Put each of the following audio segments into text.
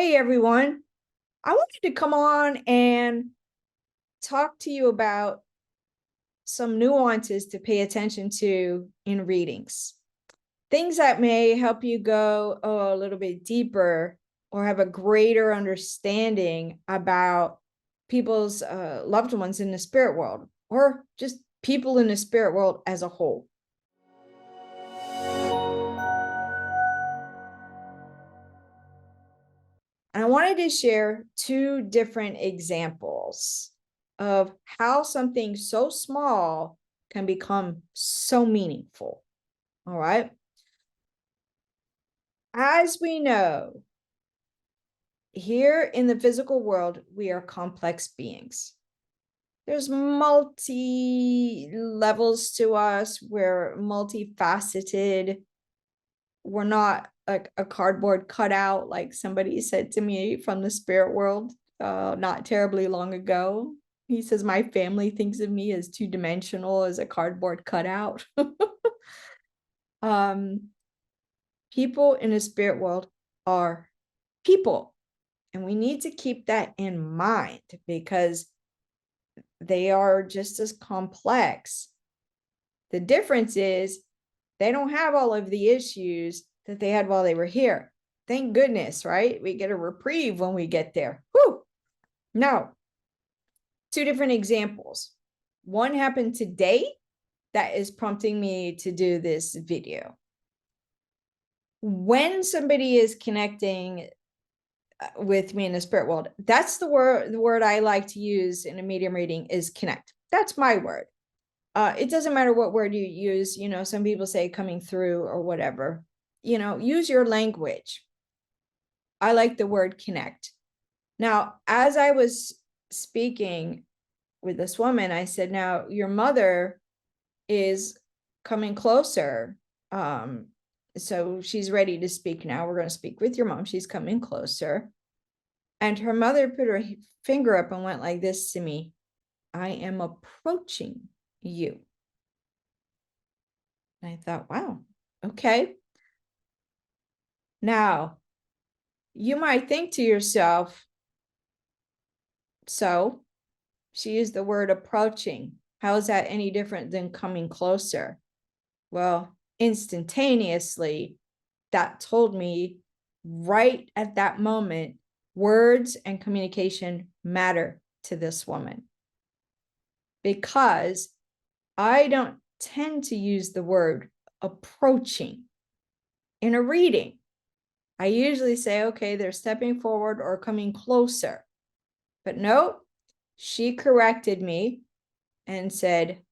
Hey everyone, I wanted to come on and talk to you about some nuances to pay attention to in readings. Things that may help you go a little bit deeper or have a greater understanding about people's loved ones in the spirit world, or just people in the spirit world as a whole. And I wanted to share two different examples of how something so small can become so meaningful. All right. As we know, here in the physical world, we are complex beings. There's multi levels to us. We're multifaceted. We're not like a cardboard cutout, like somebody said to me from the spirit world not terribly long ago. He says, my family thinks of me as two-dimensional, as a cardboard cutout. um, People in the spirit world are people. And we need to keep that in mind because they are just as complex. The difference is they don't have all of the issues that they had while they were here. Thank goodness, right? We get a reprieve when we get there. Whew. Now, two different examples. One happened today that is prompting me to do this video. When somebody is connecting with me in the spirit world, that's the word I like to use in a medium reading is connect. That's my word. It doesn't matter what word you use. You know, some people say coming through or whatever. You know, use your language. I like the word connect. Now, as I was speaking with this woman, I said, now your mother is coming closer. So she's ready to speak now. We're going to speak with your mom. She's coming closer. And her mother put her finger up and went like this to me. I am approaching you. And I thought, wow, okay. Now, you might think to yourself, so she used the word approaching. How is that any different than coming closer? Well, instantaneously, that told me right at that moment, words and communication matter to this woman. Because I don't tend to use the word approaching in a reading. I usually say, okay, they're stepping forward or coming closer. But no, she corrected me and said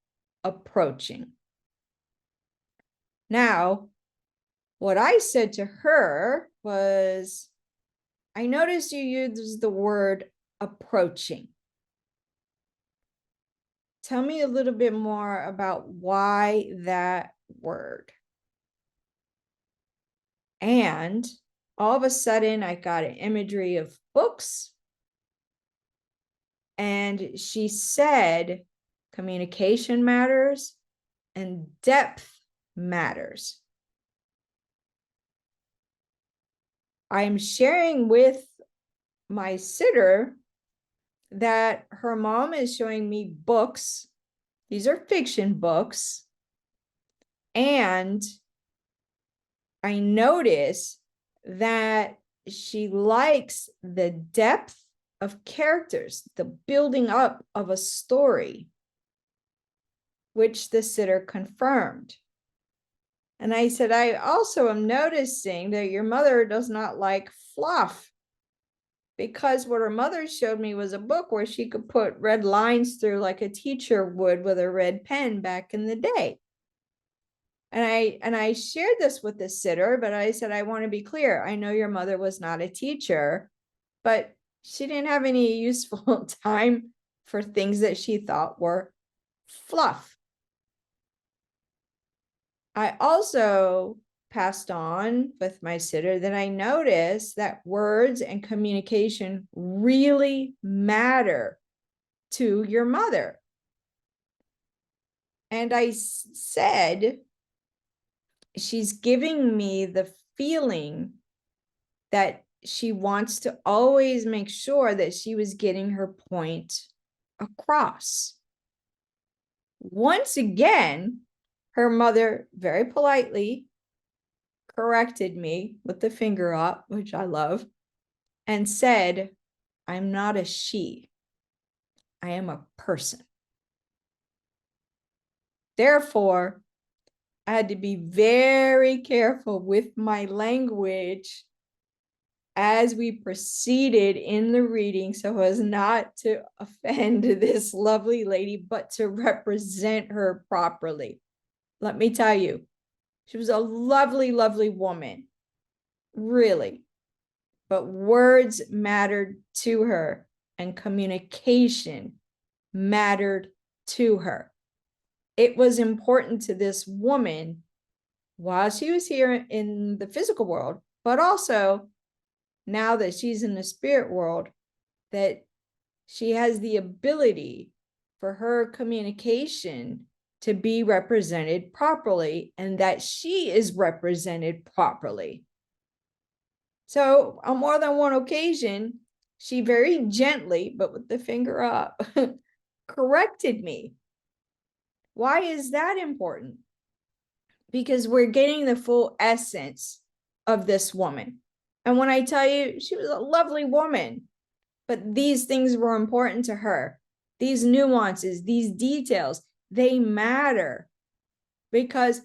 approaching. Now, what I said to her was, I noticed you used the word approaching. Tell me a little bit more about why that word. And all of a sudden, I got an imagery of books. And she said, communication matters and depth matters. I'm sharing with my sitter that her mom is showing me books. These are fiction books. And I notice that she likes the depth of characters, the building up of a story, which the sitter confirmed. And I said, I also am noticing that your mother does not like fluff, because what her mother showed me was a book where she could put red lines through like a teacher would with a red pen back in the day. And I shared this with the sitter, but I said, I want to be clear. I know your mother was not a teacher, but she didn't have any useful time for things that she thought were fluff. I also passed on with my sitter that I noticed that words and communication really matter to your mother. And I said, she's giving me the feeling that she wants to always make sure that she was getting her point across. Once again, her mother very politely corrected me with the finger up, which I love, and said, I'm not a she. I am a person. Therefore, I had to be very careful with my language as we proceeded in the reading so as not to offend this lovely lady, but to represent her properly. Let me tell you, she was a lovely, lovely woman, really. But words mattered to her, and communication mattered to her. It was important to this woman while she was here in the physical world, but also now that she's in the spirit world, that she has the ability for her communication to be represented properly, and that she is represented properly. So on more than one occasion, she very gently, but with the finger up, corrected me. Why is that important? Because we're getting the full essence of this woman. And when I tell you, she was a lovely woman, but these things were important to her. These nuances, these details, they matter. Because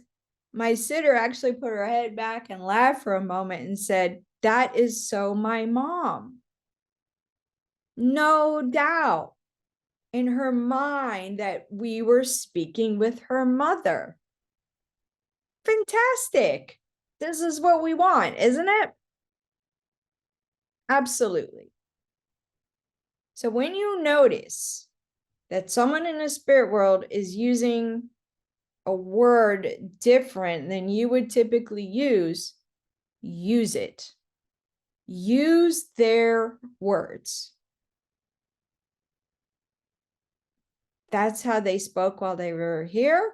my sitter actually put her head back and laughed for a moment and said, that is so my mom. No doubt in her mind that we were speaking with her mother. Fantastic. This is what we want, isn't it? Absolutely. So when you notice that someone in the spirit world is using a word different than you would typically use it. Use their words. That's how they spoke while they were here,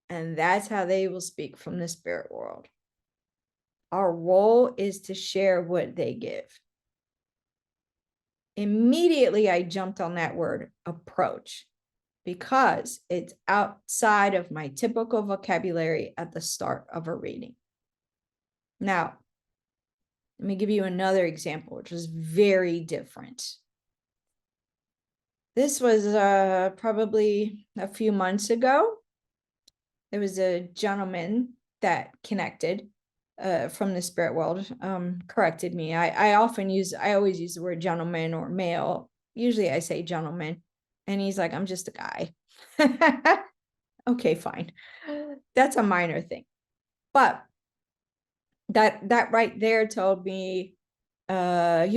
and that's how they will speak from the spirit world. Our role is to share what they give. Immediately, I jumped on that word, approach, because it's outside of my typical vocabulary at the start of a reading. Now, let me give you another example, which is very different. This was probably a few months ago. There was a gentleman that connected from the spirit world, corrected me. I always use the word gentleman or male. Usually I say gentleman. And he's like, I'm just a guy. Okay, fine. That's a minor thing. But that right there told me he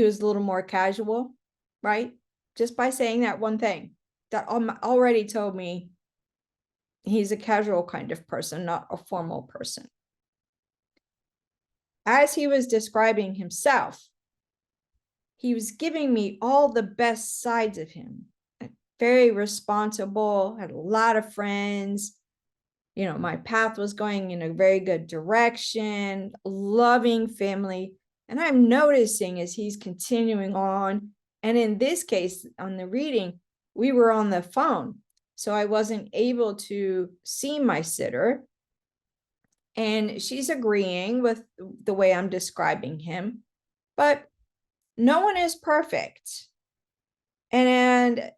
was a little more casual, right? Just by saying that one thing, that already told me he's a casual kind of person, not a formal person. As he was describing himself, he was giving me all the best sides of him. Very responsible, had a lot of friends. You know, my path was going in a very good direction, loving family. And I'm noticing as he's continuing on, and in this case, on the reading, we were on the phone. So I wasn't able to see my sitter. And she's agreeing with the way I'm describing him. But no one is perfect. And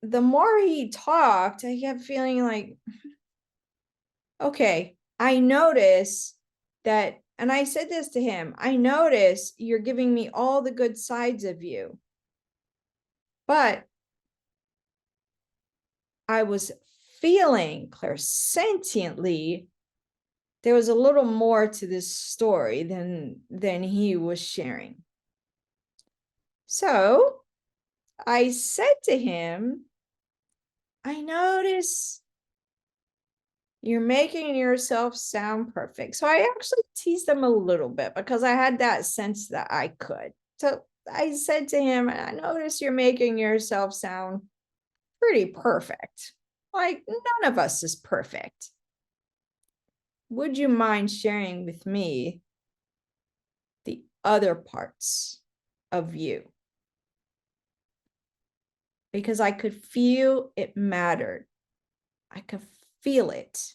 the more he talked, I kept feeling like, okay, I notice that, and I said this to him, I notice you're giving me all the good sides of you. But I was feeling clairsentiently there was a little more to this story than he was sharing. So I said to him, I notice you're making yourself sound perfect. So I actually teased him a little bit because I had that sense that I could. So I said to him, I notice you're making yourself sound pretty perfect. Like none of us is perfect. Would you mind sharing with me the other parts of you. Because I could feel it mattered. I could feel it.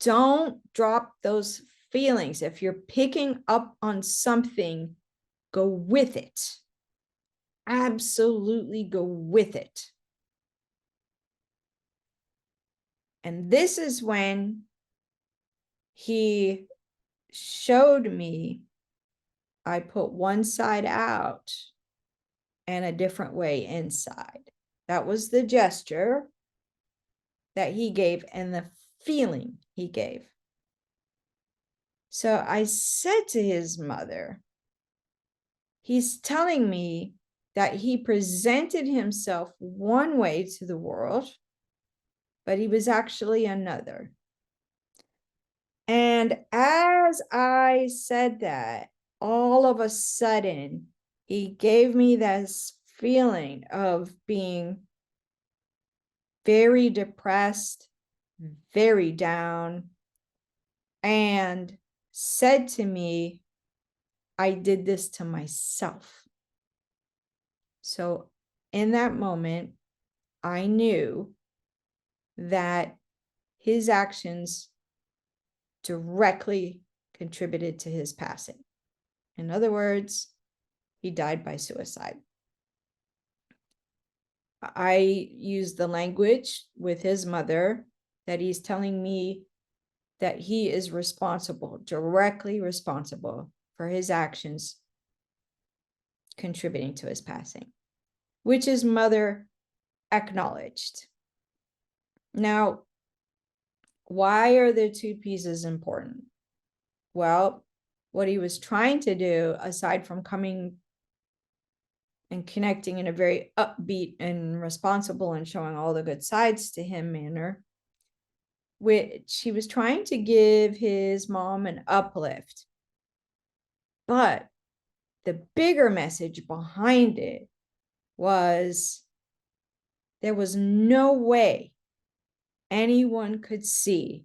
Don't drop those feelings. If you're picking up on something, go with it. Absolutely go with it. And this is when he showed me I put one side out and a different way inside. That was the gesture that he gave and the feeling he gave. So I said to his mother, he's telling me that he presented himself one way to the world, but he was actually another. And as I said that, all of a sudden, he gave me this feeling of being very depressed, very down, and said to me, I did this to myself. So in that moment, I knew that his actions directly contributed to his passing. In other words, he died by suicide. I used the language with his mother that he's telling me that he is responsible, directly responsible for his actions contributing to his passing, which his mother acknowledged. Now, why are the two pieces important? Well, what he was trying to do, aside from coming and connecting in a very upbeat and responsible and showing all the good sides to him manner, which he was trying to give his mom an uplift. But the bigger message behind it was there was no way anyone could see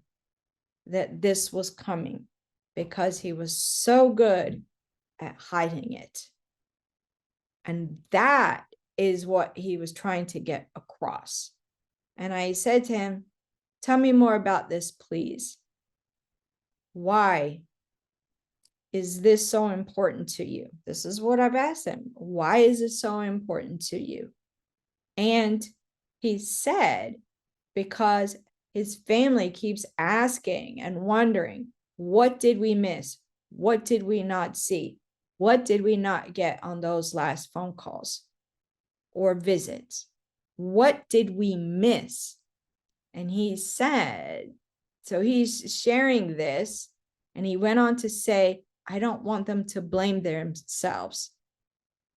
that this was coming because he was so good at hiding it. And that is what he was trying to get across. And I said to him, tell me more about this, please. Why is this so important to you? This is what I've asked him. Why is it so important to you? And he said, because his family keeps asking and wondering, what did we miss? What did we not see? What did we not get on those last phone calls or visits? What did we miss? And he said, so he's sharing this, and he went on to say, I don't want them to blame themselves.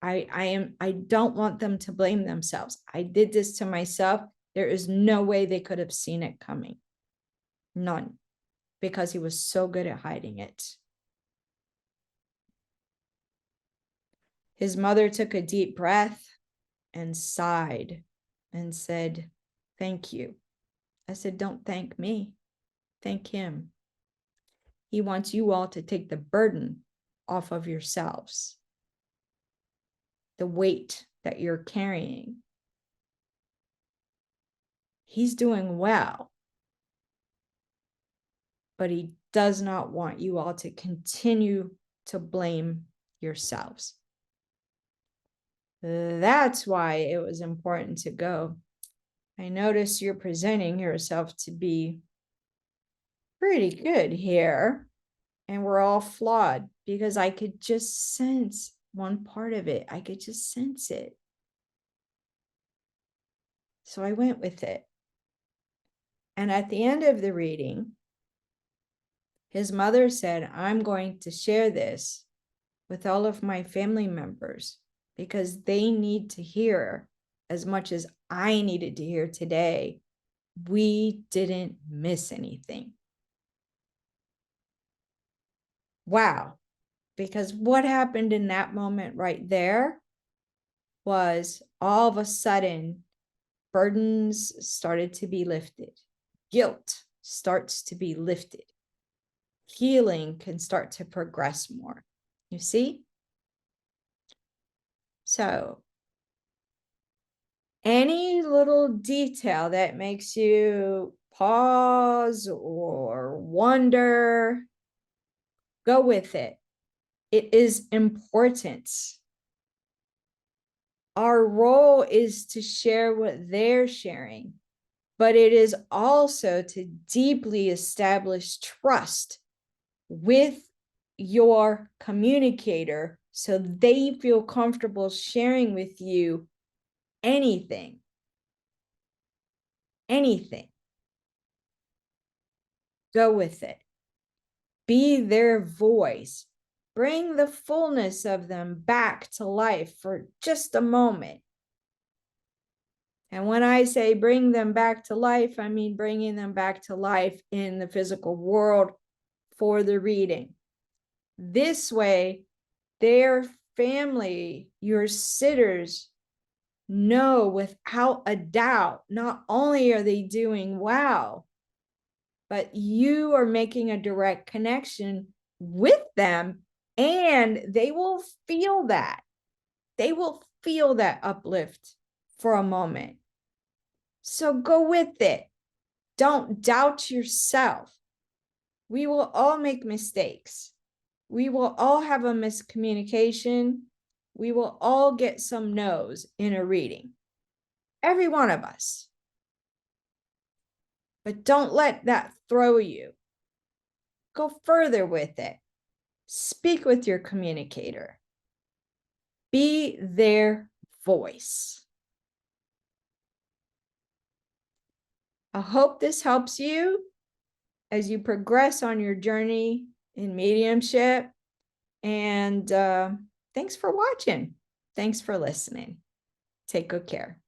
I don't want them to blame themselves. I did this to myself. There is no way they could have seen it coming. None. Because he was so good at hiding it. His mother took a deep breath and sighed and said, thank you. I said, don't thank me. Thank him. He wants you all to take the burden off of yourselves. The weight that you're carrying. He's doing well. But he does not want you all to continue to blame yourselves. That's why it was important to go. I notice you're presenting yourself to be pretty good here, and we're all flawed, because I could just sense one part of it. I could just sense it. So I went with it. And at the end of the reading, his mother said, I'm going to share this with all of my family members because they need to hear as much as I needed to hear today. We didn't miss anything. Wow. Because what happened in that moment right there was all of a sudden burdens started to be lifted. Guilt starts to be lifted. Healing can start to progress more. You see? So, any little detail that makes you pause or wonder, go with it. It is important. Our role is to share what they're sharing, but it is also to deeply establish trust with your communicator so they feel comfortable sharing with you anything. Anything. Go with it. Be their voice. Bring the fullness of them back to life for just a moment. And when I say bring them back to life, I mean bringing them back to life in the physical world for the reading. This way, their family, your sitters, know without a doubt, not only are they doing well, but you are making a direct connection with them, and they will feel that. They will feel that uplift for a moment. So go with it. Don't doubt yourself. We will all make mistakes. We will all have a miscommunication. We will all get some no's in a reading. Every one of us. But don't let that throw you. Go further with it. Speak with your communicator. Be their voice. I hope this helps you as you progress on your journey in mediumship. And thanks for watching. Thanks for listening. Take good care.